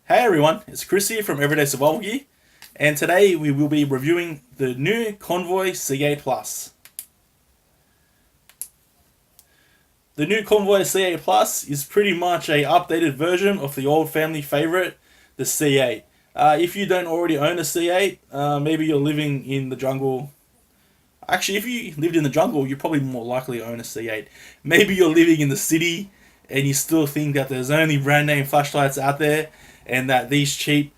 Hey everyone, it's Chris here from Everyday Survival Gear, and today we will be reviewing the new Convoy C8 Plus. The new Convoy C8 Plus is pretty much a updated version of the old family favorite, the C8. If you don't already own a C8, maybe you're living in the jungle. Actually, if you lived in the jungle, you're probably more likely to own a C8. Maybe you're living in the city and you still think that there's only brand name flashlights out there and that these cheap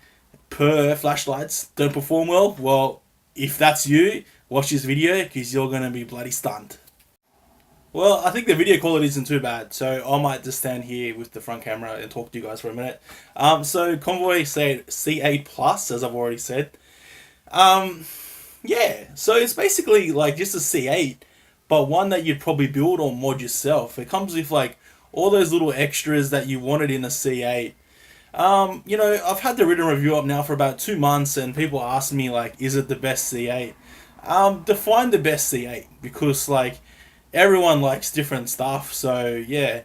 per flashlights don't perform well. Well, if that's you, watch this video because you're going to be bloody stunned. Well, I think the video quality isn't too bad, so I might just stand here with the front camera and talk to you guys for a minute. So Convoy C8 Plus, as I've already said. Yeah, so it's basically like just a C8, but one that you'd probably build or mod yourself. It comes with like all those little extras that you wanted in a C8. I've had the written review up now for about 2 months, and people ask me like, is it the best C8? Define the best C8, because like everyone likes different stuff. So yeah,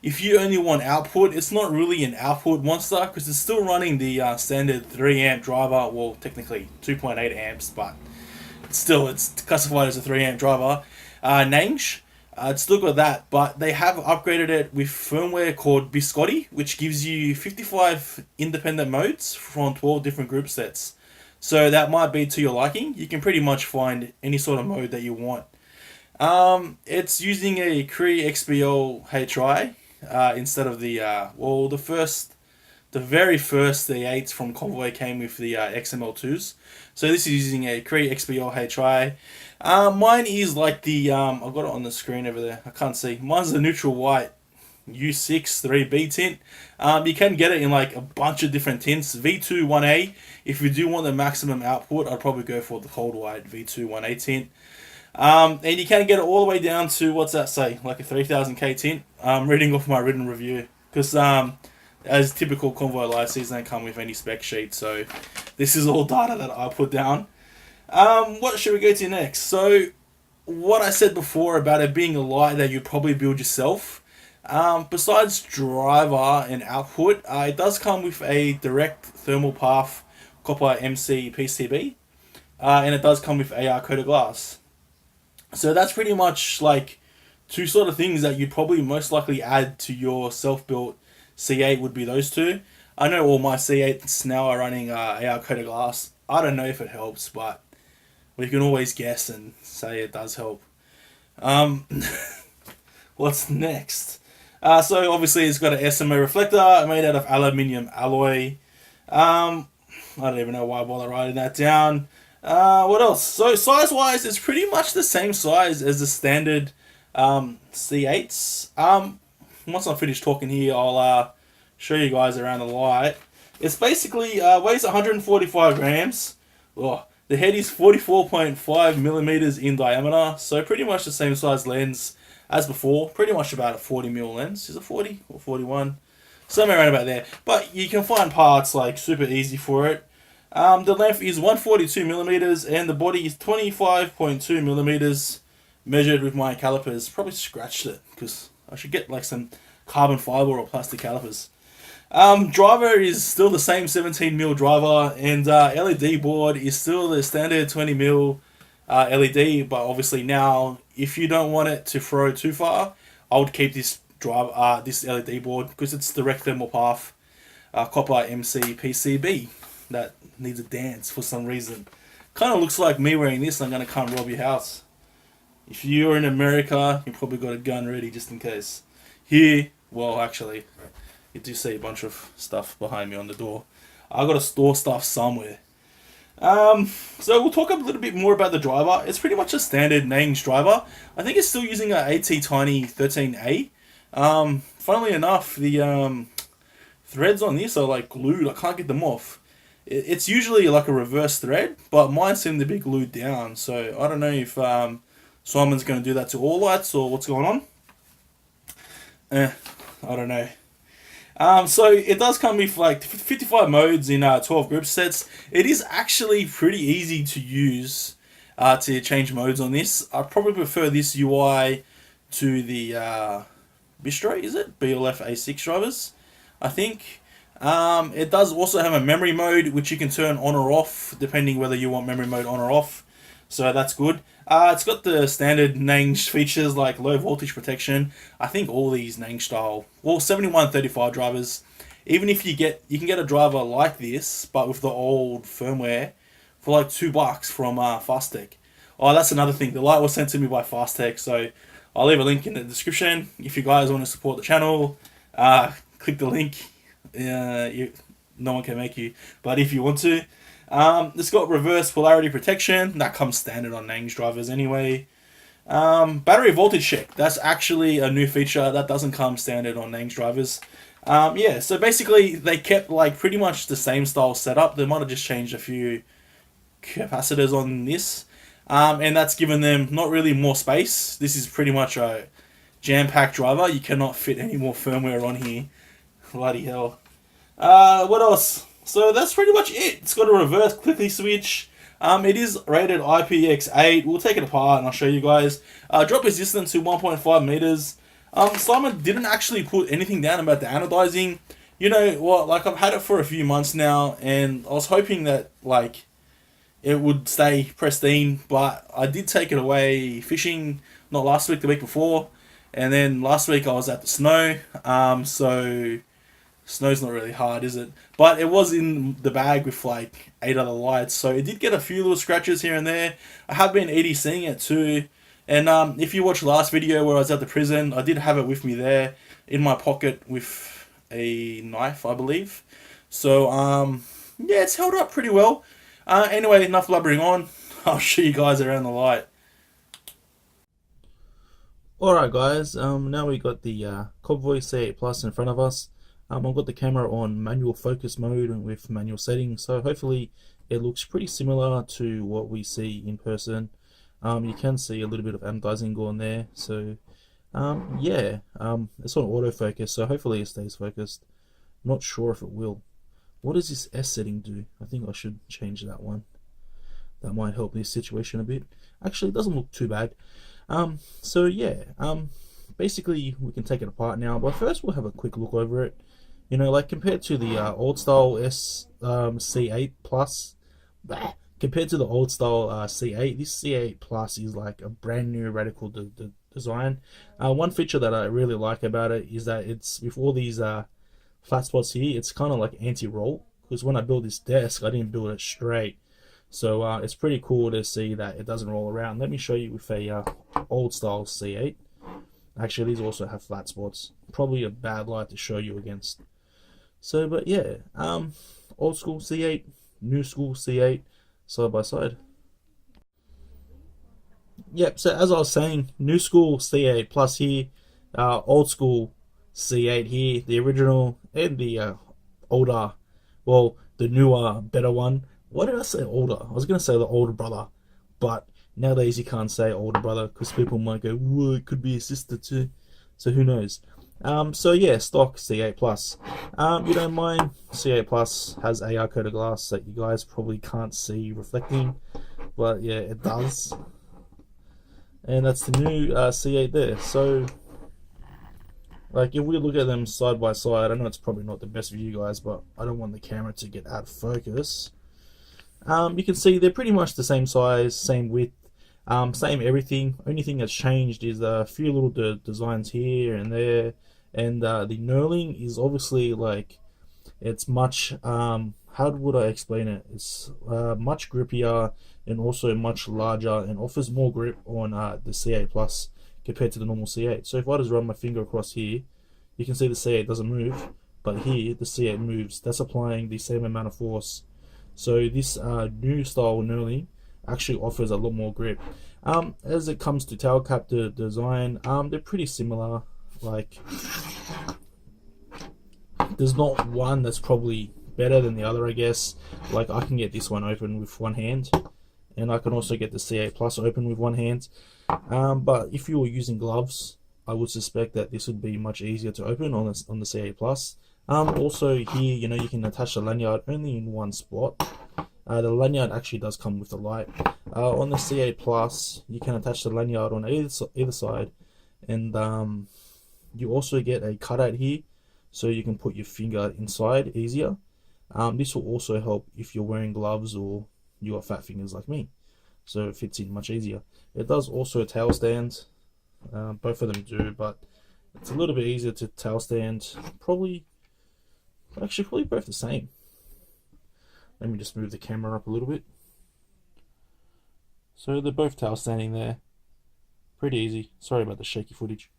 if you only want output, it's not really an output monster because it's still running the standard 3 amp driver. Well, technically 2.8 amps, but still it's classified as a 3 amp driver. Nange. It's still got that, but they have upgraded it with firmware called biscotti, which gives you 55 independent modes from 12 different group sets. So that might be to your liking. You can pretty much find any sort of mode that you want. It's using a Cree xpl-hi instead of the very first C8s from Convoy came with the XML2s. So this is using a Cree xpl-hi. Mine is like the, I've got it on the screen over there, I can't see. Mine's the neutral white U6 3B tint. You can get it in like a bunch of different tints. V2 1A, if you do want the maximum output, I'd probably go for the cold white V2 1A tint. And you can get it all the way down to, what's that say, like a 3000K tint. I'm reading off my written review, because as typical Convoy licenses don't come with any spec sheet, so this is all data that I put down. What should we go to next? So, what I said before about it being a light that you probably build yourself, besides driver and output, it does come with a direct thermal path copper MCPCB, and it does come with AR coated glass. So that's pretty much like two sort of things that you'd probably most likely add to your self-built C8 would be those two. I know all my C8s now are running AR coated glass. I don't know if it helps, but we can always guess and say it does help. What's next? So obviously it's got an SMA reflector made out of aluminium alloy. I don't even know why I bother writing that down. What else? So size-wise, it's pretty much the same size as the standard C8s. Once I'm finished talking here, I'll show you guys around the light. It's basically weighs 145 grams. Oh, the head is 44.5 millimeters in diameter, so pretty much the same size lens as before. Pretty much about a 40mm lens. Is it 40 or 41? Somewhere around about there. But you can find parts like super easy for it. The length is 142 millimeters and the body is 25.2 millimeters. Measured with my calipers. Probably scratched it because I should get like some carbon fiber or plastic calipers. Driver is still the same 17mm driver, and LED board is still the standard 20mm LED, but obviously now if you don't want it to throw too far, I would keep this this LED board because it's direct thermal path copper MCPCB that needs a dance for some reason. Kind of looks like me wearing this. I'm going to come rob your house. If you're in America, you probably got a gun ready just in case. Here, well, actually, you do see a bunch of stuff behind me on the door. I got to store stuff somewhere. So we'll talk a little bit more about the driver. It's pretty much a standard Nange driver. I think it's still using a AT Tiny 13A. Funnily enough, the threads on this are like glued. I can't get them off. It's usually like a reverse thread, but mine seem to be glued down. So I don't know if Simon's going to do that to all lights or what's going on. I don't know. So it does come with like 55 modes in 12 group sets. It is actually pretty easy to use to change modes on this. I probably prefer this UI to the Bistro, is it? BLF A6 drivers, I think. It does also have a memory mode, which you can turn on or off depending whether you want memory mode on or off. So that's good. It's got the standard Nange features like low voltage protection. I think all these Nange style, well, 7135 drivers. Even if you can get a driver like this, but with the old firmware, for like $2 from Fastech. Oh, that's another thing. The light was sent to me by Fastech, so I'll leave a link in the description if you guys want to support the channel. Click the link. No one can make you, but if you want to, it's got reverse polarity protection that comes standard on Nange drivers anyway. Battery voltage check, that's actually a new feature that doesn't come standard on Nange drivers. Yeah, so basically they kept like pretty much the same style setup. They might have just changed a few capacitors on this, and that's given them not really more space. This is pretty much a jam-packed driver. You cannot fit any more firmware on here. Bloody hell. What else? So that's pretty much it. It's got a reverse quickly switch. It is rated IPX8. We'll take it apart and I'll show you guys. Drop resistance to 1.5 meters. Simon didn't actually put anything down about the anodizing. You know what? Like, I've had it for a few months now, and I was hoping that like it would stay pristine, but I did take it away fishing, not last week, the week before, and then last week I was at the snow. So snow's not really hard, is it? But it was in the bag with like 8 other lights, so it did get a few little scratches here and there. I have been EDCing it too, and if you watched last video where I was at the prison, I did have it with me there in my pocket with a knife, I believe. So yeah, it's held up pretty well. Anyway, enough blubbering on. I'll show you guys around the light. Alright guys, now we got the Convoy C8 Plus in front of us. I've got the camera on manual focus mode and with manual settings, so hopefully it looks pretty similar to what we see in person. You can see a little bit of anodizing going there, so yeah, it's on autofocus, so hopefully it stays focused. Not sure if it will. What does this S setting do? I think I should change that one. That might help this situation a bit. Actually, it doesn't look too bad. So yeah, basically we can take it apart now, but first we'll have a quick look over it. You know, like compared to the old style C8 Plus, compared to the old style C8, this C8 Plus is like a brand new radical design. One feature that I really like about it is that it's with all these flat spots here, it's kind of like anti-roll, because when I built this desk, I didn't build it straight. So it's pretty cool to see that it doesn't roll around. Let me show you with a old style C8. Actually, these also have flat spots. Probably a bad light to show you against. So, but yeah, old school C8, new school C8, side by side. Yep, so as I was saying, new school C8 Plus here, old school C8 here, the original and the older, well, the newer, better one. Why did I say older? I was going to say the older brother, but nowadays you can't say older brother because people might go, whoa, it could be a sister too. So who knows? So yeah, stock C8 Plus. You don't mind, C8 Plus has AR coated glass that you guys probably can't see reflecting, but yeah, it does. And that's the new C8 there. So, like, if we look at them side by side, I know it's probably not the best for you guys, but I don't want the camera to get out of focus. You can see they're pretty much the same size, same width, same everything. Only thing that's changed is a few little designs here and there, and the knurling is obviously like, it's much, how would I explain it? It's much grippier and also much larger and offers more grip on the C8 Plus compared to the normal C8. So if I just run my finger across here, you can see the C8 doesn't move, but here the C8 moves. That's applying the same amount of force. So this new style knurling actually offers a lot more grip. As it comes to tail cap design, they're pretty similar. Like, there's not one that's probably better than the other, I guess. Like, I can get this one open with one hand, and I can also get the C8 Plus open with one hand. But if you were using gloves, I would suspect that this would be much easier to open on the C8 Plus. Also here, you know, you can attach the lanyard only in one spot. The lanyard actually does come with the light. On the C8 Plus, you can attach the lanyard on either side, and you also get a cutout here. so you can put your finger inside easier. This will also help if you're wearing gloves or you got fat fingers like me, so it fits in much easier. It does also tail stand, both of them do, but it's a little bit easier to tail stand. Probably both the same. Let me just move the camera up a little bit. So they're both tail standing there. Pretty easy. Sorry about the shaky footage.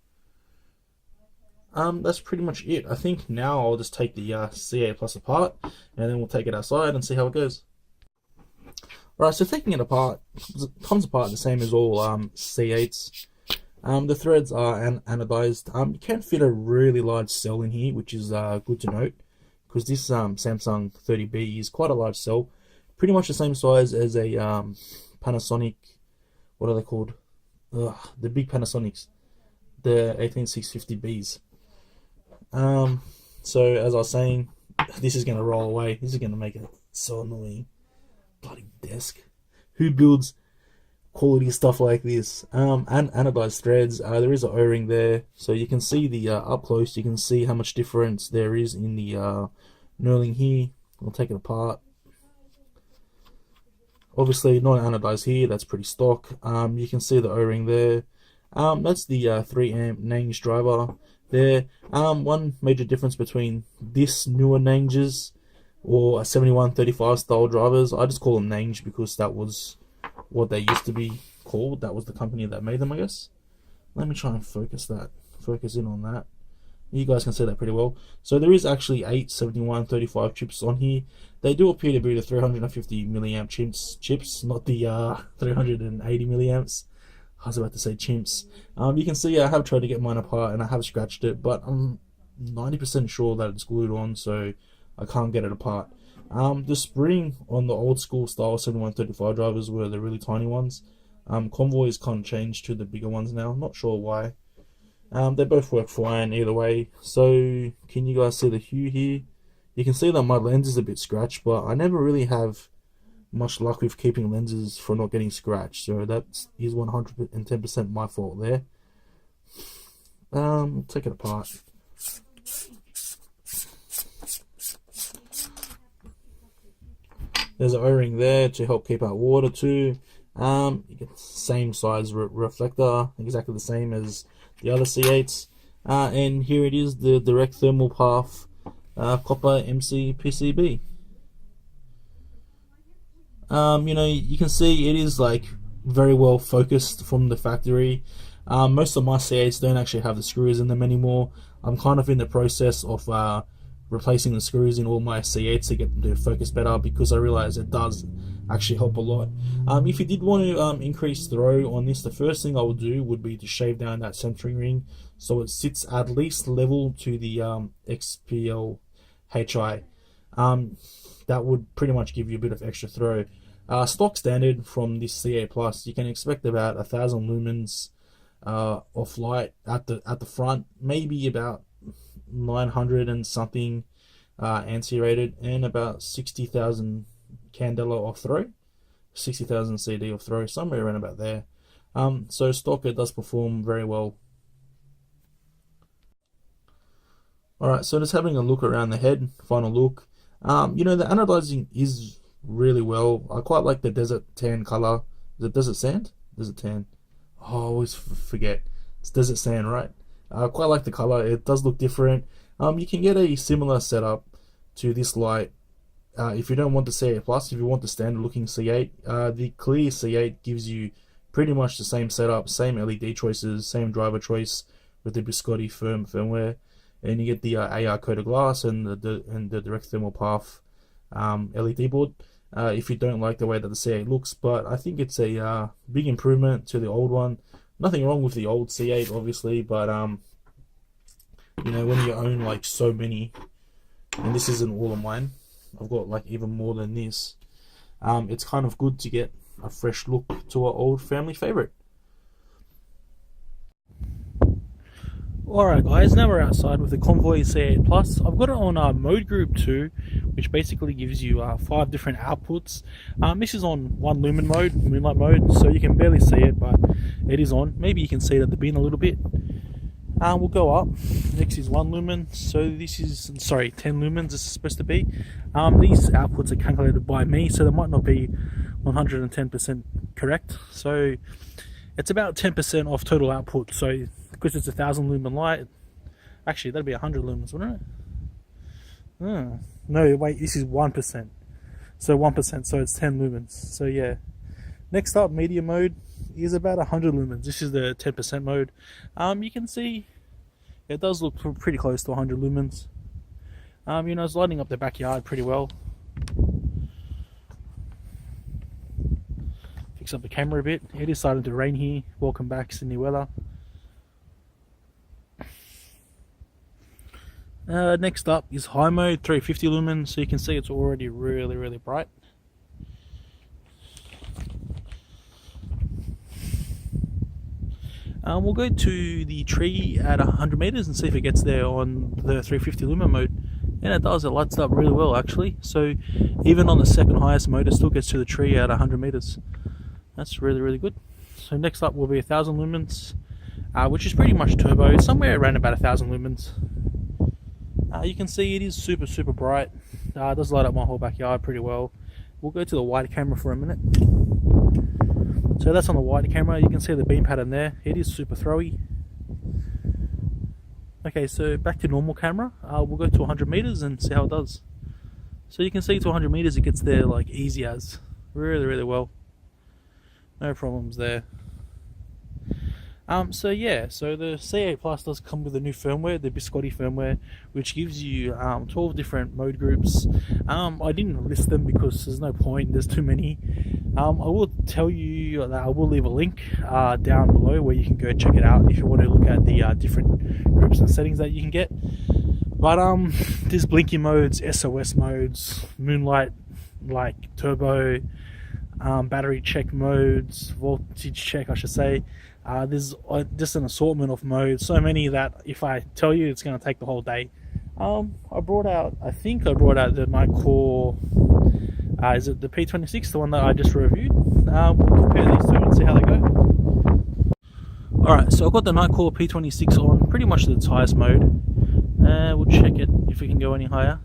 That's pretty much it. I think now I'll just take the C8 Plus apart, and then we'll take it outside and see how it goes. Alright, so taking it apart, it comes apart the same as all C8s. The threads are anodized. You can fit a really large cell in here, which is good to note, because this Samsung 30B is quite a large cell, pretty much the same size as a Panasonic. What are they called? The big Panasonics, the 18650Bs. So as I was saying, this is going to roll away. This is going to make it so annoying. Bloody desk. Who builds quality stuff like this? And anodized threads. There is an O-ring there, so you can see the up close. You can see how much difference there is in the knurling here. I'll take it apart. Obviously not anodized here. That's pretty stock. You can see the O-ring there. That's the 3 amp Nange driver there. One major difference between this newer Nanges or 7135 style drivers, I just call them Nange because that was what they used to be called. That was the company that made them, I guess. Let me try and focus in on that. You guys can see that pretty well. So there is actually 8 7135 chips on here. They do appear to be the 350 milliamp chips, not the 380 milliamps. I was about to say chimps. You can see I have tried to get mine apart and I have scratched it, but I'm 90% sure that it's glued on, so I can't get it apart. The spring on the old school style 7135 drivers were the really tiny ones. Convoy is kind of changed to the bigger ones now. Not sure why. They both work fine either way. So can you guys see the hue here? You can see that my lens is a bit scratched, but I never really have much luck with keeping lenses for not getting scratched, so that is 110% my fault there. Take it apart. There's an O-ring there to help keep out water too. You get same size reflector, exactly the same as the other C8s. And here it is, the direct thermal path copper MCPCB. You can see it is like very well focused from the factory. Most of my C8s don't actually have the screws in them anymore. I'm kind of in the process of replacing the screws in all my C8s to get them to focus better, because I realize it does actually help a lot. If you did want to increase throw on this, the first thing I would do would be to shave down that centering ring so it sits at least level to the xpl-hi. That would pretty much give you a bit of extra throw. Stock standard from this C8 Plus, you can expect about 1000 lumens of light at the front, maybe about 900 and something anti-rated, and about 60,000 candela of throw, 60,000 CD of throw, somewhere around about there. So stock, it does perform very well. Alright, so just having a look around the head, final look. The anodizing is really well. I quite like the desert tan color. Is it desert sand? Desert tan. Oh, I always forget. It's desert sand, right? I quite like the color. It does look different. You can get a similar setup to this light if you don't want the C8 Plus. If you want the standard looking C8, the clear C8 gives you pretty much the same setup, same LED choices, same driver choice with the biscotti firmware, and you get the AR coated glass and the direct thermal path LED board. If you don't like the way that the C8 looks, but I think it's a big improvement to the old one. Nothing wrong with the old C8, obviously, but when you own like so many, and this isn't all of mine, I've got like even more than this. It's kind of good to get a fresh look to an old family favorite. Alright guys, now we're outside with the Convoy C8 Plus. I've got it on mode group 2, which basically gives you 5 different outputs. This is on 1 lumen mode, moonlight mode, so you can barely see it, but it is on. Maybe you can see it at the bin a little bit. We'll go up. Next is 1 lumen. So this is, sorry, 10 lumens this is supposed to be. These outputs are calculated by me, so they might not be 110% correct. So it's about 10% off total output. So because it's 1,000 lumen light, actually that'd be 100 lumens, wouldn't it? No, wait, this is 1%. So 1%, so it's 10 lumens. So yeah. Next up, media mode is about 100 lumens. This is the 10% mode. You can see it does look pretty close to 100 lumens. You know, it's lighting up the backyard pretty well. Fix up the camera a bit. It is starting to rain here. Welcome back, Sydney weather. Next up is high mode, 350 lumens. So you can see it's already really bright. We'll go to the tree at 100 meters and see if it gets there on the 350 lumen mode. And it does, it lights up really well actually. So even on the second highest mode, it still gets to the tree at 100 meters. That's really good. So next up will be 1,000 lumens, which is pretty much turbo, somewhere around about 1,000 lumens. You can see it is super bright. It does light up my whole backyard pretty well. We'll go to the wide camera for a minute. So that's on the wide camera. You can see the beam pattern there. It is super throwy. Okay, so back to normal camera. We'll go to 100 meters and see how it does. So you can see to 100 meters it gets there like easy as. Really well. No problems there. So yeah, so the C8 Plus does come with a new firmware, the biscotti firmware, which gives you 12 different mode groups. I didn't list them because there's no point, there's too many. I will tell you that I will leave a link down below where you can go check it out if you want to look at the different groups and settings that you can get. But there's blinking modes, SOS modes, moonlight, like turbo, battery check modes, voltage check I should say. There's just an assortment of modes, so many that if I tell you it's going to take the whole day. I think I brought out the Nightcore, is it the P26, the one that I just reviewed? We'll compare these two and see how they go. Alright, so I've got the Nightcore P26 on pretty much the highest mode. We'll check it if we can go any higher.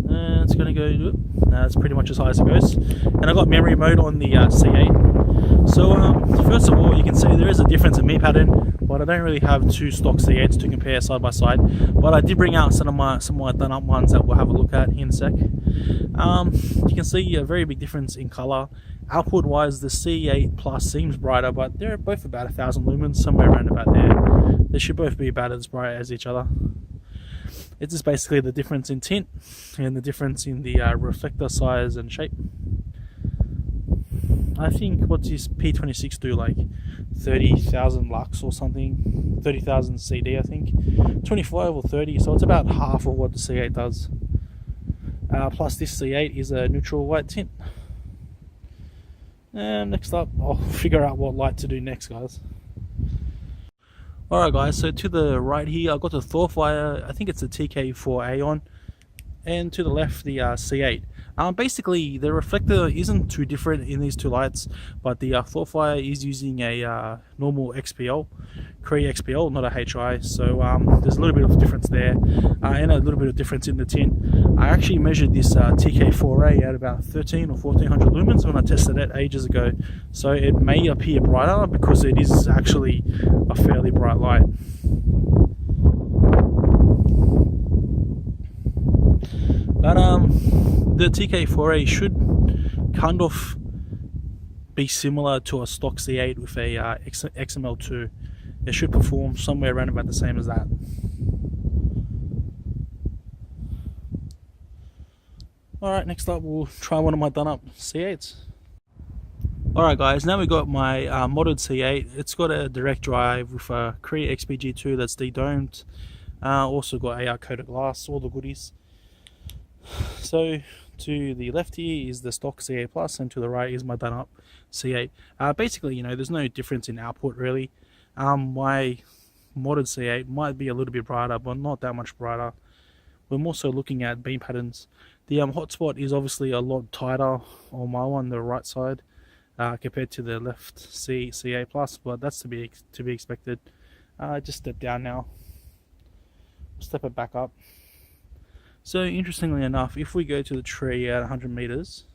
It's going to go, no, it's pretty much as high as it goes. And I've got memory mode on the C8. So first of all, you can see there is a difference in me pattern, but I don't really have two stock C8s to compare side by side. But I did bring out some of my done up ones that we'll have a look at in a sec. You can see a very big difference in color. Output wise, the C8 Plus seems brighter, but they're both about 1,000 lumens, somewhere around about there. They should both be about as bright as each other. It's just basically the difference in tint and the difference in the reflector size and shape. I think what's this P26 do, like 30,000 lux or something, 30,000 CD I think, 25 or 30, so it's about half of what the C8 does. Plus this C8 is a neutral white tint. And next up, I'll figure out what light to do next, guys. Alright guys, so to the right here I've got the Thorfire, I think it's a TK4A on, and to the left the C8. Basically the reflector isn't too different in these two lights, but the Thorfire is using a normal XPL, Cree XPL, not a HI, so there's a little bit of difference there, and a little bit of difference in the tint. I actually measured this TK4A at about 13 or 1400 lumens when I tested it ages ago, so it may appear brighter because it is actually a fairly bright light. But the TK4A should kind of be similar to a stock C8 with a XML2. It should perform somewhere around about the same as that. Alright, next up we'll try one of my done up C8s. Alright guys, now we've got my modded C8. It's got a direct drive with a Cree XPG2 that's de-domed. Also got AR coated glass, all the goodies. So to the left here is the stock C8 Plus, and to the right is my done up C8. Basically, you know, there's no difference in output really. My modded C8 might be a little bit brighter, but not that much brighter. We're more so looking at beam patterns. The hotspot is obviously a lot tighter on my one, the right side, compared to the left C8 Plus, but that's to be expected. Just step down now. Step it back up. So interestingly enough, if we go to the tree at 100 meters,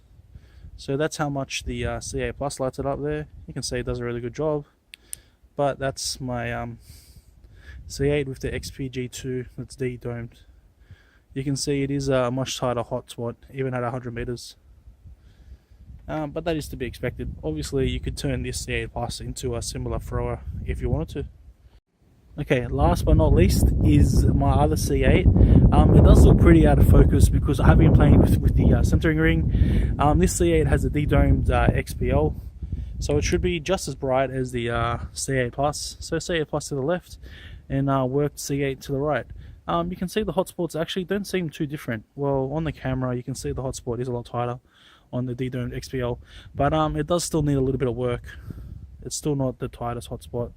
so that's how much the C8 Plus lights it up there. You can see it does a really good job. But that's my C8 with the XPG2 that's de-domed. You can see it is a much tighter hotspot, even at 100 meters. But that is to be expected. Obviously, you could turn this C8 Plus into a similar thrower if you wanted to. Okay, last but not least is my other C8. It does look pretty out of focus because I have been playing with the centering ring. This C8 has a de-domed XPL, so it should be just as bright as the C8 Plus. So C8 Plus to the left and worked C8 to the right. You can see the hotspots actually don't seem too different. Well, on the camera you can see the hotspot is a lot tighter on the de-domed XPL, but it does still need a little bit of work. It's still not the tightest hotspot.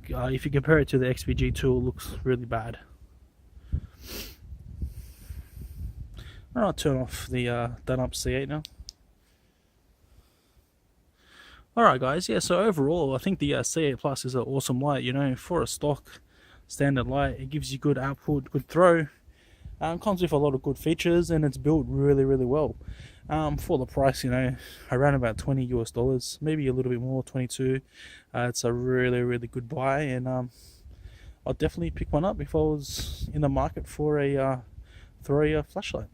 If you compare it to the XPG2, it looks really bad. I'll turn off the done up C8 now. Alright guys, yeah, so overall I think the C8 Plus is an awesome light, you know, for a stock standard light. It gives you good output, good throw. Comes with a lot of good features and it's built really well. For the price, you know, around about $20 US, maybe a little bit more, 22. It's a really good buy, and I'll definitely pick one up if I was in the market for a flashlight.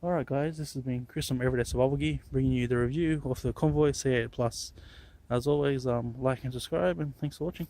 Alright guys, this has been Chris from Everyday Survival Gear, bringing you the review of the Convoy C8 Plus. As always, like and subscribe, and thanks for watching.